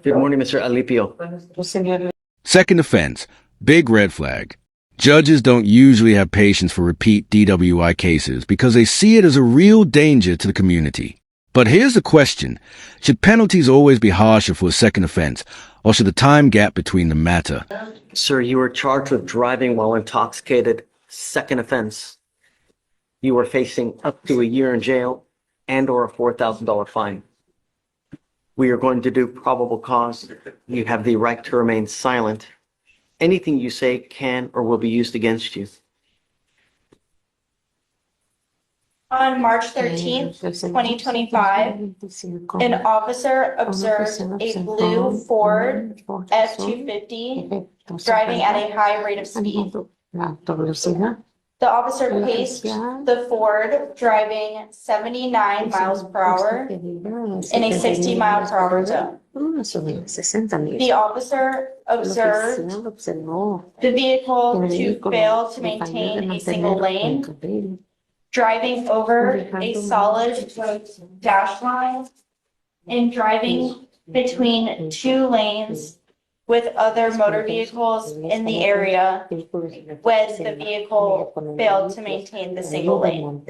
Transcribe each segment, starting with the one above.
Good morning, Mr. Alipio. Second offense, big red flag. Judges don't usually have patience for repeat DWI cases because they see it as a real danger to the community. But here's the question. Should penalties always be harsher for a second offense, or should the time gap between them matter? Sir, you were charged with driving while intoxicated. Second offense. You are facing up to a year in jail and or a $4,000 fine. We are going to do probable cause. You have the right to remain silent. Anything you say can or will be used against you. On March 13th, 2025, an officer observed a blue Ford F-250 driving at a high rate of speed. The officer paced the Ford driving 79 miles per hour in a 60-mile-per-hour zone. The officer observed the vehicle to fail to maintain a single lane, driving over a solid dash line, and driving between two lanes with other motor vehicles in the area when the vehicle failed to maintain the single lane.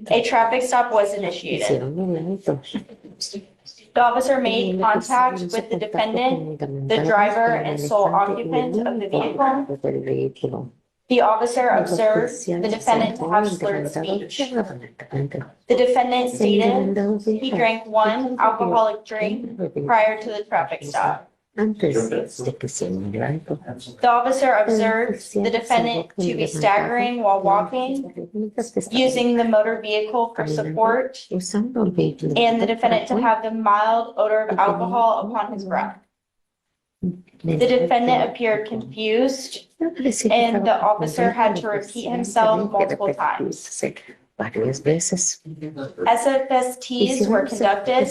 A traffic stop was initiated. The officer made contact with the defendant, the driver and sole occupant of the vehicle. The officer observed the defendant to have slurred speech. The defendant stated he drank one alcoholic drink prior to the traffic stop. The officer observed the defendant to be staggering while walking, using the motor vehicle for support, and the defendant to have the mild odor of alcohol upon his breath. The defendant appeared confused, and the officer had to repeat himself multiple times. SFSTs were conducted.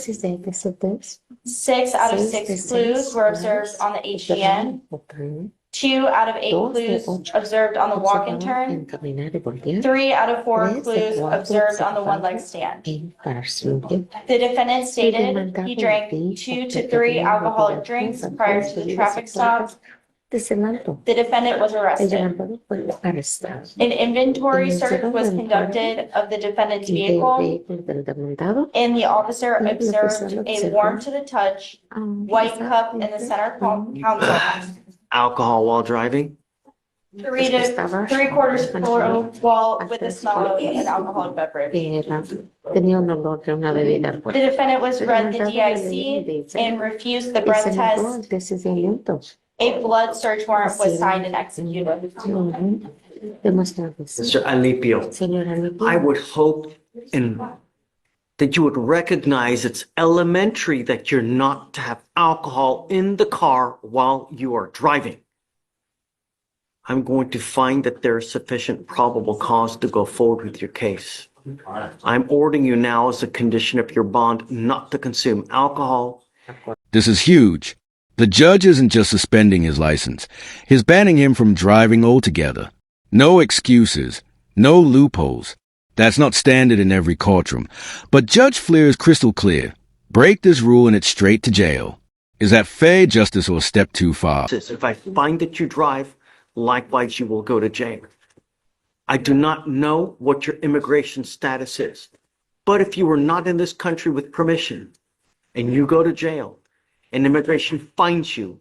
6 out of 6 clues were observed on the HDN. 2 out of 8 clues observed on the walk and turn. 3 out of 4 clues observed on the one-leg stand. The defendant stated he drank 2 to 3 alcoholic drinks prior to the traffic stop. The defendant was arrested. An inventory search was conducted of the defendant's vehicle, and the officer observed a warm to the touch white cup in the center console. Alcohol while driving? 3 to 3/4 full while with the smell of an alcoholic beverage. The defendant was read the DIC and refused the breath test. A blood search warrant was signed and executed. Mr. Alipio, I would hope that you would recognize it's elementary that you're not to have alcohol in the car while you are driving. I'm going to find that there is sufficient probable cause to go forward with your case. I'm ordering you now as a condition of your bond not to consume alcohol. This is huge. The judge isn't just suspending his license. He's banning him from driving altogether. No excuses. No loopholes. That's not standard in every courtroom. But Judge Fleischer is crystal clear. Break this rule and it's straight to jail. Is that fair justice or a step too far? If I find that you drive, likewise you will go to jail. I do not know what your immigration status is, but if you are not in this country with permission and you go to jail and immigration finds you,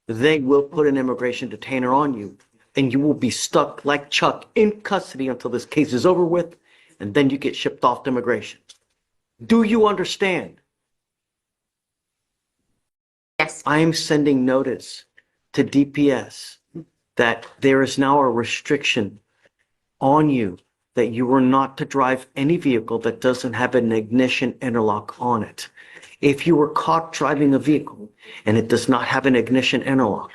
they will put an immigration detainer on you and you will be stuck like Chuck in custody until this case is over with, and then you get shipped off to immigration. Do you understand? Yes. I am sending notice to DPS that there is now a restriction on you that you are not to drive any vehicle that doesn't have an ignition interlock on it. If you were caught driving a vehicle and it does not have an ignition interlock,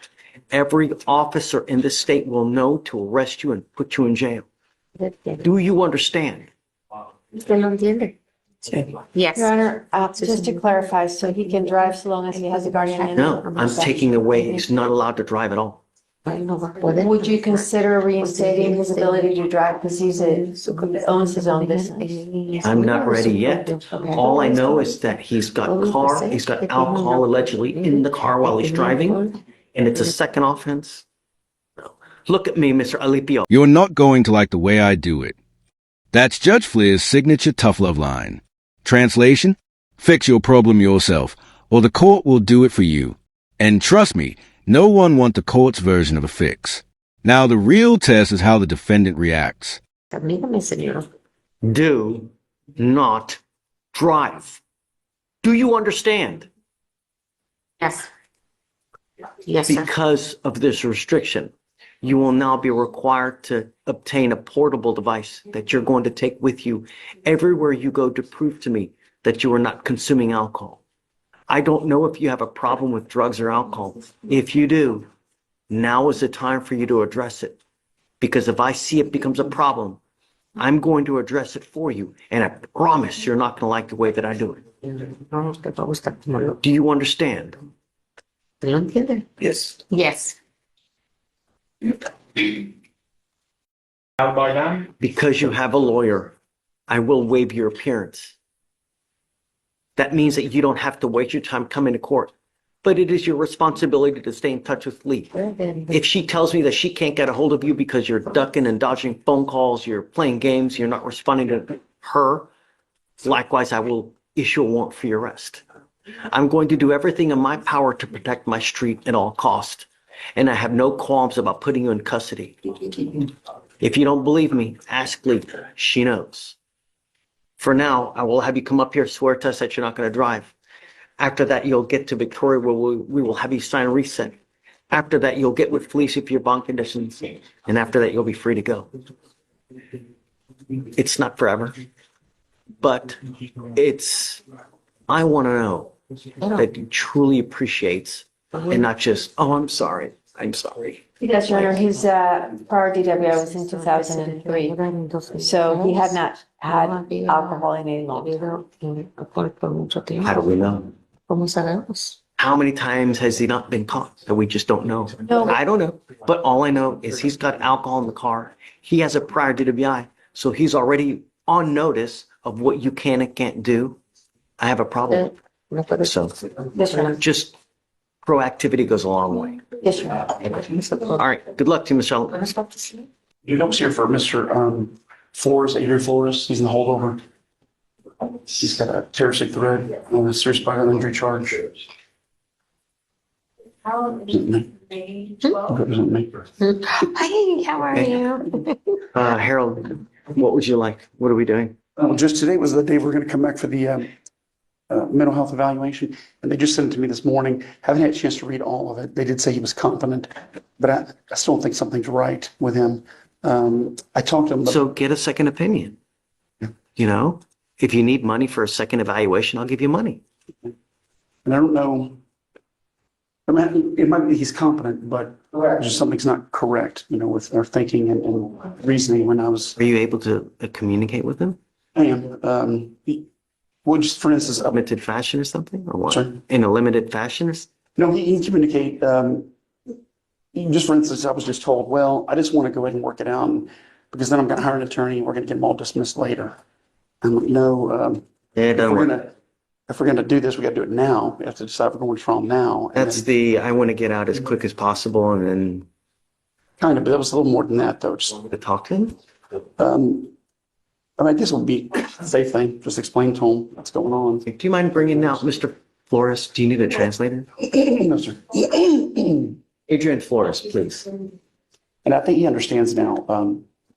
every officer in the state will know to arrest you and put you in jail. Do you understand? Yes. Your Honor, just to clarify, so he can drive so long as he has a guardian? No, I'm taking away, he's not allowed to drive at all. Would you consider reinstating his ability to drive because he owns his own business? I'm not ready yet. All I know is that he's got alcohol allegedly in the car while he's driving, and it's a second offense. Look at me, Mr. Alipio. You're not going to like the way I do it. That's Judge Fleischer's signature tough love line. Translation? Fix your problem yourself, or the court will do it for you. And trust me, no one wants the court's version of a fix. Now the real test is how the defendant reacts. Do not drive. Do you understand? Yes. Yes, sir. Because of this restriction, you will now be required to obtain a portable device that you're going to take with you everywhere you go to prove to me that you are not consuming alcohol. I don't know if you have a problem with drugs or alcohol. If you do, now is the time for you to address it. Because if I see it becomes a problem, I'm going to address it for you. And I promise you're not going to like the way that I do it. Do you understand? Yes. Yes. Because you have a lawyer, I will waive your appearance. That means that you don't have to waste your time coming to court. But it is your responsibility to stay in touch with Lee. If she tells me that she can't get a hold of you because you're ducking and dodging phone calls, you're playing games, you're not responding to her, likewise, I will issue a warrant for your arrest. I'm going to do everything in my power to protect my street at all costs. And I have no qualms about putting you in custody. If you don't believe me, ask Lee. She knows. For now, I will have you come up here, swear to us that you're not going to drive. After that, you'll get to Victoria where we will have you sign a reset. After that, you'll get with Felicia for your bond conditions. And after that, you'll be free to go. It's not forever, but I want to know that you truly appreciates and not just, oh, I'm sorry. Yes, Your Honor, his prior DWI was in 2003, so he had not had alcohol in any long time. How do we know? How many times has he not been caught that we just don't know? No. I don't know. But all I know is he's got alcohol in the car. He has a prior DWI. So he's already on notice of what you can and can't do. I have a problem. So Yes, Your Honor. just proactivity goes a long way. Yes, Your Honor. All right. Good luck to you, Michelle. You don't see here for Mr. Flores, Adrian Flores. He's in the holdover. He's got a terroristic threat on a serious bodily injury charge. Represent me. Represent me. Hi, how are you? Harold, what would you like? What are we doing? Well, just today was the day we're going to come back for the mental health evaluation, and they just sent it to me this morning. Haven't had a chance to read all of it. They did say he was competent, but I still don't think something's right with him. I talked to him. So get a second opinion. You know, if you need money for a second evaluation, I'll give you money. And I don't know. I mean, it might be he's competent, but just something's not correct, with our thinking and reasoning when I was. Are you able to communicate with them? I am. Well, just for instance, Limited fashion or something, or what? Sorry? In a limited fashion? no, he communicate. Just for instance, I was just told, well, I just want to go ahead and work it out because then I'm going to hire an attorney and we're going to get them all dismissed later. I'm like, no, Yeah, don't worry. if we're going to do this, we got to do it now. We have to decide we're going from now. And That's I want to get out as quick as possible and then kind of, but it was a little more than that though. Just, to talk to him. I guess it would be a safe thing. Just explain to him what's going on. Do you mind bringing out Mr. Flores? Do you need a translator? No, sir. Adrian Flores, please. And I think he understands now,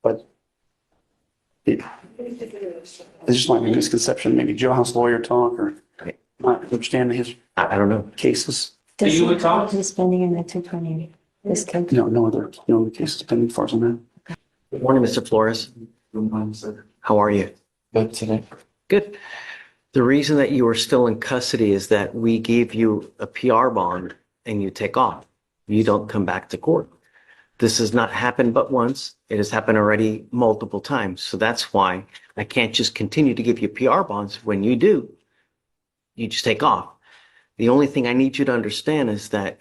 but it just might be a misconception, maybe jailhouse lawyer talk or not understanding his I don't know. cases. Does he have his pending in the 220? This case? No other cases pending as far as I know. Good morning, Mr. Flores. How are you? Good today. Good. The reason that you are still in custody is that we gave you a PR bond and you take off. You don't come back to court. This has not happened but once. It has happened already multiple times. So that's why I can't just continue to give you PR bonds. When you do, you just take off. The only thing I need you to understand is that,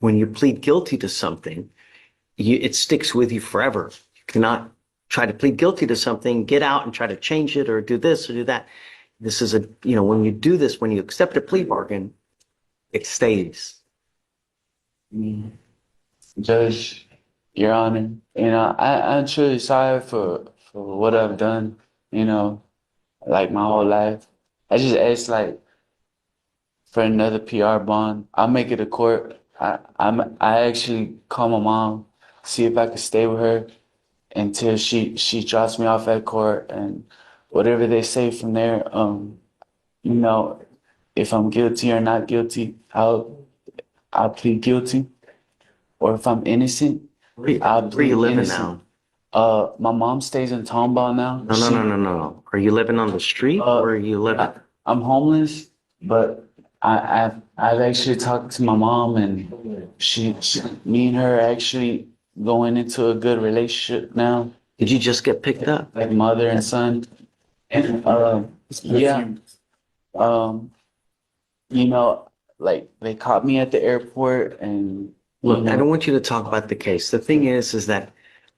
when you plead guilty to something, it sticks with you forever. You cannot try to plead guilty to something, get out and try to change it or do this or do that. This is when you do this, when you accept a plea bargain, it stays. Judge, Your Honor, I'm truly sorry for what I've done, like my whole life. I just asked like for another PR bond. I'll make it a court. I actually call my mom, see if I could stay with her until she drops me off at court, and whatever they say from there, if I'm guilty or not guilty, I'll plead guilty. Or if I'm innocent, I'll Where are you plead living innocent. now? My mom stays in Tomball now. No. Are you living on the street or are you living? I'm homeless, but I've actually talked to my mom, and she me and her are actually going into a good relationship now, Did you just get picked up? like mother and son. And yeah, um, like they caught me at the airport, and Look, I don't want you to talk about the case. The thing is that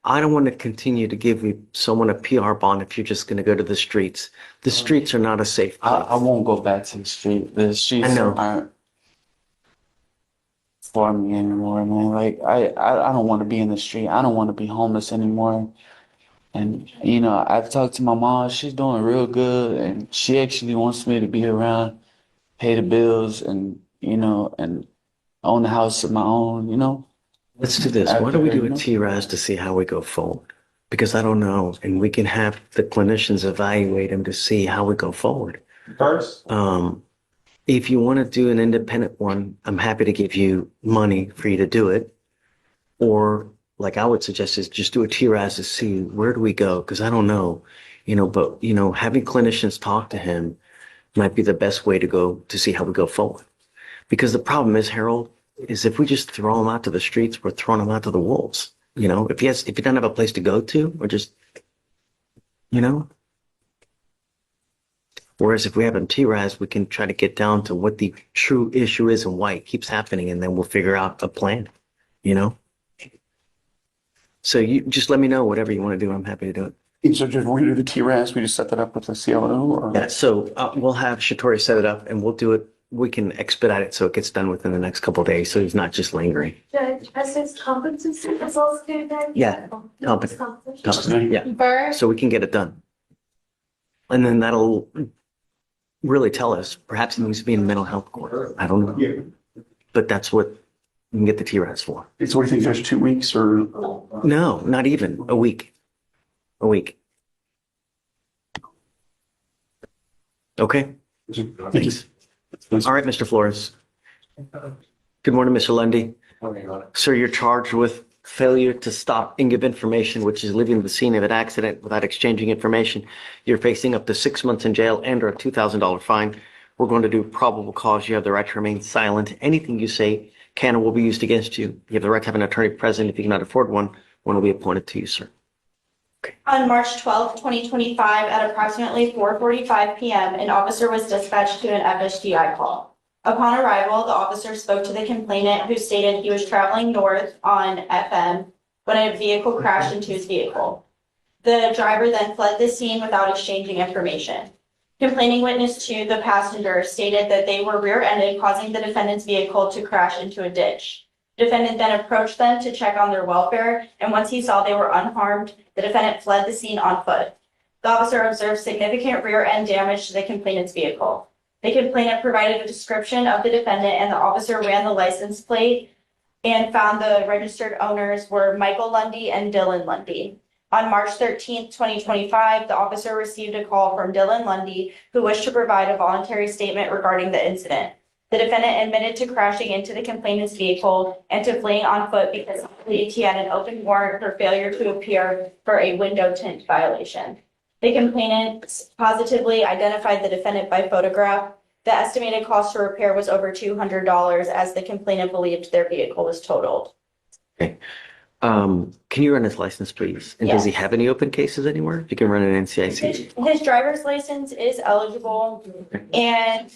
I don't want to continue to give someone a PR bond if you're just going to go to the streets. The streets are not a safe place. I won't go back to the street. The streets I know. aren't for me anymore, man. Like I don't want to be in the street. I don't want to be homeless anymore. And I've talked to my mom. She's doing real good, and she actually wants me to be around, pay the bills, and and own a house of my own. Let's do this. Why don't we do a TRAS to see how we go forward? Because I don't know, and we can have the clinicians evaluate him to see how we go forward. First, If you want to do an independent one, I'm happy to give you money for you to do it. Or like I would suggest is just do a TRAS to see where do we go? Because I don't know, but having clinicians talk to him might be the best way to go to see how we go forward. Because the problem is, Harold, is if we just throw him out to the streets, we're throwing him out to the wolves. If he doesn't have a place to go to, or just, Whereas if we have him TRAS, we can try to get down to what the true issue is and why it keeps happening, and then we'll figure out a plan, So you just let me know whatever you want to do. I'm happy to do it. So just when we do the TRAS, we just set that up with the CLO or? Yeah, so we'll have Shatori set it up and we'll do it. We can expedite it so it gets done within the next couple of days, so he's not just lingering. Judge, has his competency results due then? Yeah, Competency. Yeah, Burr, so we can get it done. And then that'll really tell us, perhaps he needs to be in mental health court. I don't know. But that's what we can get the TRAS for. So what do you think, Judge, 2 weeks or? No, not even a week. A week. Okay, thanks. All right, Mr. Flores. Good morning, Mr. Lundy. Sir, you're charged with failure to stop and give information, which is leaving the scene of an accident without exchanging information. You're facing up to 6 months in jail and or a $2,000 fine. We're going to do probable cause. You have the right to remain silent. Anything you say can or will be used against you. You have the right to have an attorney present. If you cannot afford one will be appointed to you, sir. on March 12, 2025, at approximately 4:45 p.m., an officer was dispatched to an FSGI call. Upon arrival, the officer spoke to the complainant, who stated he was traveling north on FM when a vehicle crashed into his vehicle. The driver then fled the scene without exchanging information. Complaining witness to the passenger stated that they were rear-ended, causing the defendant's vehicle to crash into a ditch. Defendant then approached them to check on their welfare, and once he saw they were unharmed, the defendant fled the scene on foot. The officer observed significant rear-end damage to the complainant's vehicle. The complainant provided a description of the defendant, and the officer ran the license plate and found the registered owners were Michael Lundy and Dylan Lundy. On March 13, 2025, the officer received a call from Dylan Lundy, who wished to provide a voluntary statement regarding the incident. The defendant admitted to crashing into the complainant's vehicle and to fleeing on foot because he believed he had an open warrant for failure to appear for a window tint violation. The complainant positively identified the defendant by photograph. The estimated cost to repair was over $200, as the complainant believed their vehicle was totaled. Okay. Can you run his license, please? And does he have any open cases anywhere? If you can run an NCIC. His driver's license is eligible, and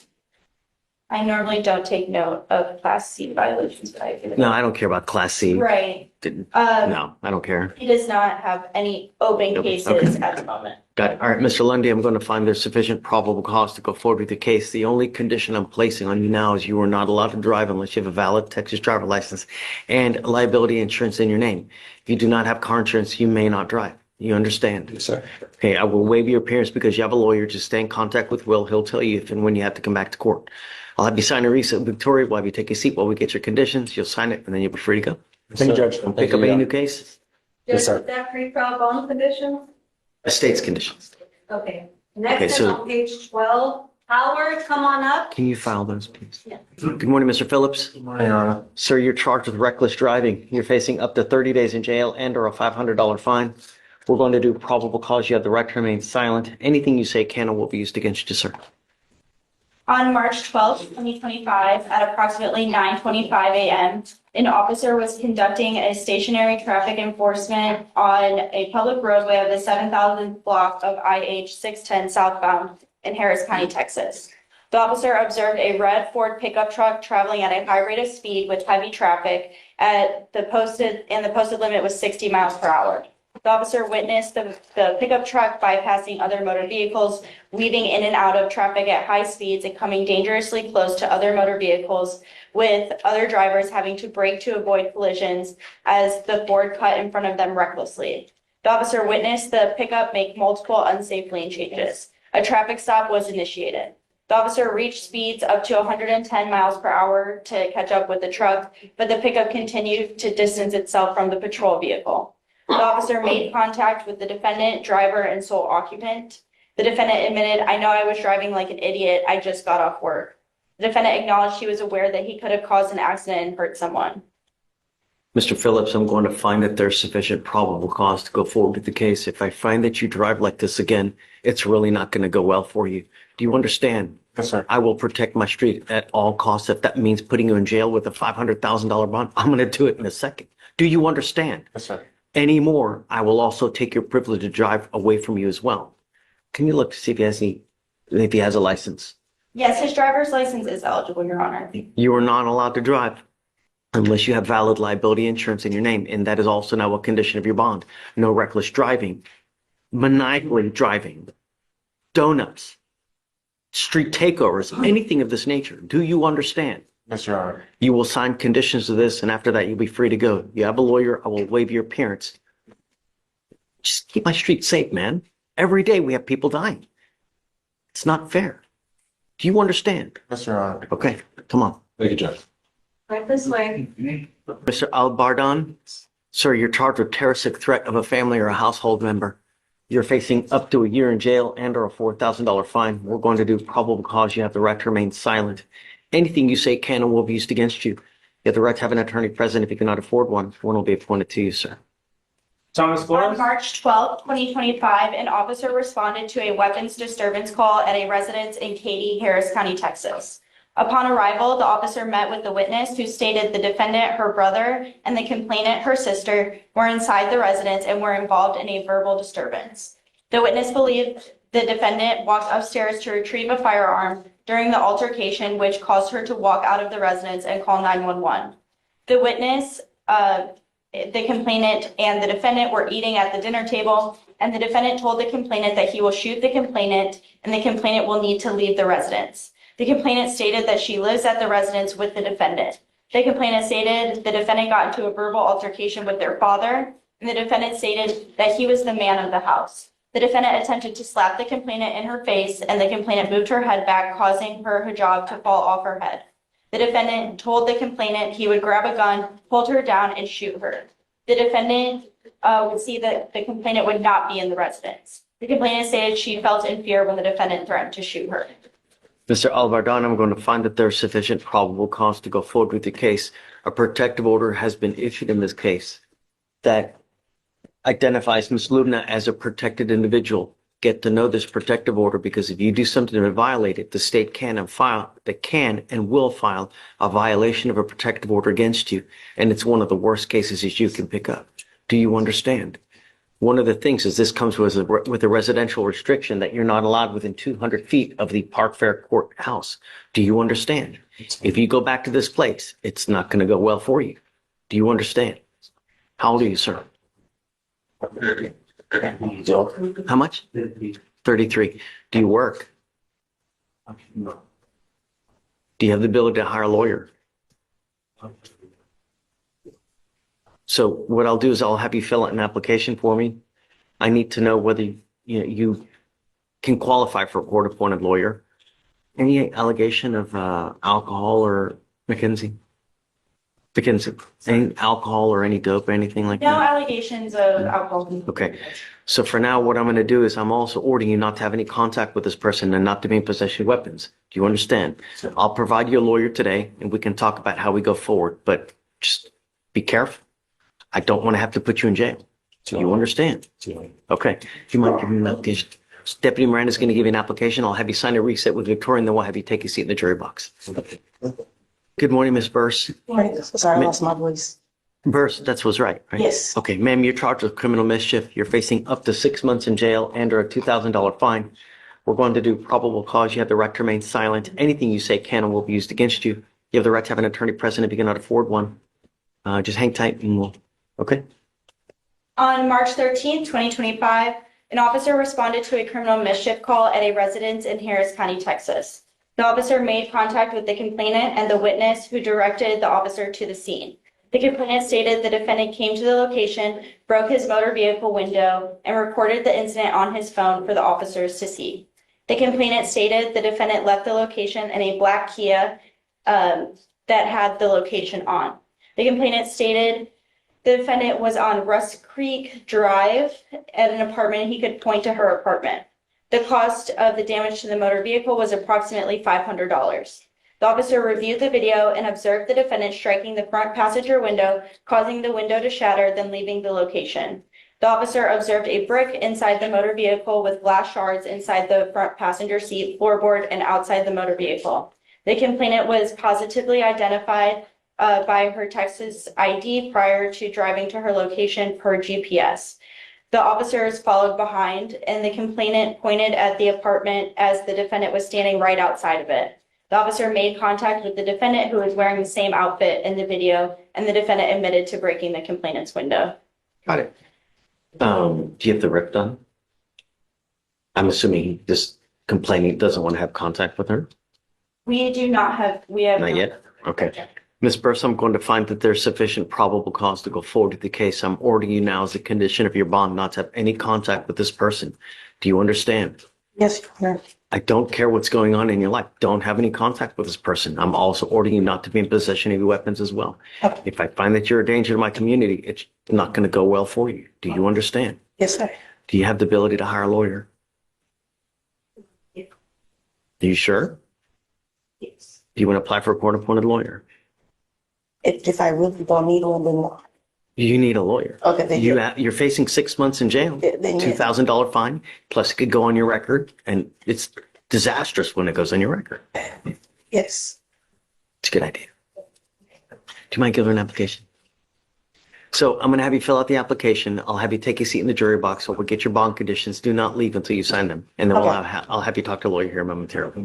I normally don't take note of Class C violations, but I do. No, I don't care about Class C. Right. Didn't, Um, no, I don't care. He does not have any open Nope. cases Okay. at the moment. Got it. All right, Mr. Lundy, I'm going to find there's sufficient probable cause to go forward with the case. The only condition I'm placing on you now is you are not allowed to drive unless you have a valid Texas driver license and liability insurance in your name. If you do not have car insurance, you may not drive. You understand? Yes, sir. Okay, I will waive your appearance because you have a lawyer. Just stay in contact with Will. He'll tell you if and when you have to come back to court. I'll have you sign a receipt, Victoria, while you take a seat while we get your conditions. You'll sign it and then you'll be free to go. Thank you, Judge. Don't pick up any new case. Yes, sir. Is that pre-trial bond condition? State's conditions. Okay. Okay, Next is so- on page 12. Howard, come on up. Can you file those, please? Yeah. Good morning, Mr. Phillips. Good morning, Your Honor. Sir, you're charged with reckless driving. You're facing up to 30 days in jail and or a $500 fine. We're going to do probable cause. You have the right to remain silent. Anything you say can or will be used against you, sir. On March 12th, 2025, at approximately 9:25 a.m., an officer was conducting a stationary traffic enforcement on a public roadway of the 7,000th block of IH 610 southbound in Harris County, Texas. The officer observed a red Ford pickup truck traveling at a high rate of speed with heavy traffic and the posted limit was 60 miles per hour. The officer witnessed the pickup truck bypassing other motor vehicles, weaving in and out of traffic at high speeds and coming dangerously close to other motor vehicles, with other drivers having to brake to avoid collisions as the Ford cut in front of them recklessly. The officer witnessed the pickup make multiple unsafe lane changes. A traffic stop was initiated. The officer reached speeds up to 110 miles per hour to catch up with the truck, but the pickup continued to distance itself from the patrol vehicle. The officer made contact with the defendant, driver, and sole occupant. The defendant admitted, "I know I was driving like an idiot. I just got off work." The defendant acknowledged he was aware that he could have caused an accident and hurt someone. Mr. Phillips, I'm going to find that there's sufficient probable cause to go forward with the case. If I find that you drive like this again, it's really not going to go well for you. Do you understand? Yes, sir. I will protect my street at all costs. If that means putting you in jail with a $500,000 bond, I'm going to do it in a second. Do you understand? Yes, sir. Anymore, I will also take your privilege to drive away from you as well. Can you look to see if he has a license? Yes, his driver's license is eligible, Your Honor. You are not allowed to drive unless you have valid liability insurance in your name, and that is also now a condition of your bond. No reckless driving, maniacally driving, donuts, street takeovers, anything of this nature. Do you understand? Yes, Your Honor. You will sign conditions to this, and after that, you'll be free to go. You have a lawyer. I will waive your appearance. Just keep my street safe, man. Every day we have people dying. It's not fair. Do you understand? Yes, Your Honor. Okay, come on. Thank you, Judge. Right this way. Mr. Albardon, sir, you're charged with terroristic threat of a family or a household member. You're facing up to a year in jail and or a $4,000 fine. We're going to do probable cause. You have the right to remain silent. Anything you say can and will be used against you. You have the right to have an attorney present. If you cannot afford one will be appointed to you, sir. Thomas On Flores? March 12th, 2025, an officer responded to a weapons disturbance call at a residence in Katy, Harris County, Texas. Upon arrival, the officer met with the witness, who stated the defendant, her brother, and the complainant, her sister, were inside the residence and were involved in a verbal disturbance. The witness believed the defendant walked upstairs to retrieve a firearm during the altercation, which caused her to walk out of the residence and call 911. The witness, the complainant, and the defendant were eating at the dinner table, and the defendant told the complainant that he will shoot the complainant and the complainant will need to leave the residence. The complainant stated that she lives at the residence with the defendant. The complainant stated the defendant got into a verbal altercation with their father, and the defendant stated that he was the man of the house. The defendant attempted to slap the complainant in her face, and the complainant moved her head back, causing her hijab to fall off her head. The defendant told the complainant he would grab a gun, hold her down, and shoot her. The defendant would see that the complainant would not be in the residence. The complainant stated she felt in fear when the defendant threatened to shoot her. Mr. Albardon, I'm going to find that there's sufficient probable cause to go forward with the case. A protective order has been issued in this case that identifies Ms. Lubna as a protected individual. Get to know this protective order, because if you do something to violate it, the state can and will file a violation of a protective order against you. And it's one of the worst cases that you can pick up. Do you understand? One of the things is this comes with a residential restriction that you're not allowed within 200 feet of the Park Fair Courthouse. Do you understand? If you go back to this place, it's not going to go well for you. Do you understand? How old are you, sir? How much? 33. Do you work? Do you have the ability to hire a lawyer? So what I'll do is I'll have you fill out an application for me. I need to know whether you can qualify for a court-appointed lawyer. Any allegation of alcohol or Mackenzie, any alcohol or any dope or anything like No that? allegations of alcohol. Okay. So for now, what I'm going to do is I'm also ordering you not to have any contact with this person and not to be in possession of weapons. Do you understand? I'll provide you a lawyer today and we can talk about how we go forward, but just be careful. I don't want to have to put you in jail. Do you understand? Okay. Do you mind giving me an application? Deputy Miranda's going to give you an application. I'll have you sign a reset with Victoria and then we'll have you take a seat in the jury box. Good morning, Miss Burse. Sorry, I lost my voice. Burse, that's what's right? Yes. Okay, ma'am, you're charged with criminal mischief. You're facing up to 6 months in jail and or a $2,000 fine. We're going to do probable cause. You have the right to remain silent. Anything you say can and will be used against you. You have the right to have an attorney present if you cannot afford one. Just hang tight and we'll, okay? On March 13th, 2025, an officer responded to a criminal mischief call at a residence in Harris County, Texas. The officer made contact with the complainant and the witness who directed the officer to the scene. The complainant stated the defendant came to the location, broke his motor vehicle window, and recorded the incident on his phone for the officers to see. The complainant stated the defendant left the location in a black Kia that had the location on. The complainant stated the defendant was on Rust Creek Drive at an apartment. He could point to her apartment. The cost of the damage to the motor vehicle was approximately $500. The officer reviewed the video and observed the defendant striking the front passenger window, causing the window to shatter, then leaving the location. The officer observed a brick inside the motor vehicle with glass shards inside the front passenger seat, floorboard, and outside the motor vehicle. The complainant was positively identified by her Texas ID prior to driving to her location per GPS. The officers followed behind and the complainant pointed at the apartment as the defendant was standing right outside of it. The officer made contact with the defendant who was wearing the same outfit in the video and the defendant admitted to breaking the complainant's window. Got it. Do you have the rip done? I'm assuming this complainant doesn't want to have contact with her? We have. Not yet? Okay. Ms. Burse, I'm going to find that there's sufficient probable cause to go forward with the case. I'm ordering you now as a condition of your bond not to have any contact with this person. Do you understand? Yes, Your Honor. I don't care what's going on in your life. Don't have any contact with this person. I'm also ordering you not to be in possession of your weapons as well. Okay. If I find that you're a danger to my community, it's not going to go well for you. Do you understand? Yes, sir. Do you have the ability to hire a lawyer? Are you sure? Yes. Do you want to apply for a court-appointed lawyer? If I really don't need one, then no. You need a lawyer. Okay, then You're facing 6 months in jail, Then yes. $2,000 fine, plus it could go on your record, and it's disastrous when it goes on your record. Yes. It's a good idea. Do you mind giving her an application? So I'm going to have you fill out the application. I'll have you take a seat in the jury box. So we'll get your bond conditions. Do not leave until you sign them. And then Okay. I'll have you talk to a lawyer here momentarily.